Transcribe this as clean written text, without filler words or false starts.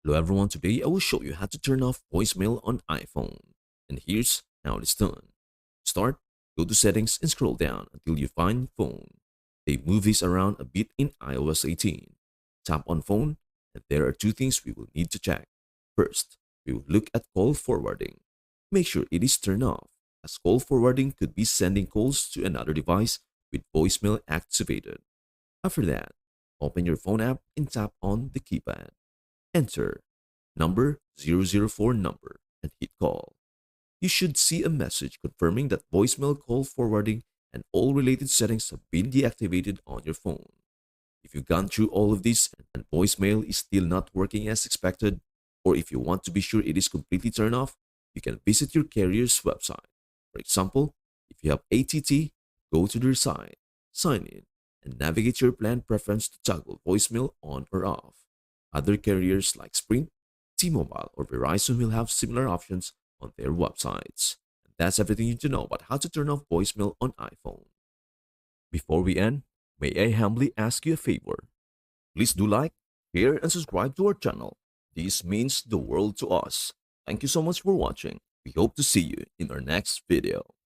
Hello everyone, today I will show you how to turn off voicemail on iPhone. And here's how it's done. Start, go to settings and scroll down until you find phone. They move this around a bit in iOS 18. Tap on phone and there are two things we will need to check. First, we will look at call forwarding. Make sure it is turned off as call forwarding could be sending calls to another device with voicemail activated. After that, open your phone app and tap on the keypad. Enter number 004 number and hit call. You should see a message confirming that voicemail call forwarding and all related settings have been deactivated on your phone. If you've gone through all of this and voicemail is still not working as expected, or if you want to be sure it is completely turned off, you can visit your carrier's website. For example, if you have ATT, go to their site, sign in, and navigate your plan preference to toggle voicemail on or off. Other carriers like Sprint, T-Mobile, or Verizon will have similar options on their websites. And that's everything you need to know about how to turn off voicemail on iPhone. Before we end, may I humbly ask you a favor? Please do like, share, and subscribe to our channel. This means the world to us. Thank you so much for watching. We hope to see you in our next video.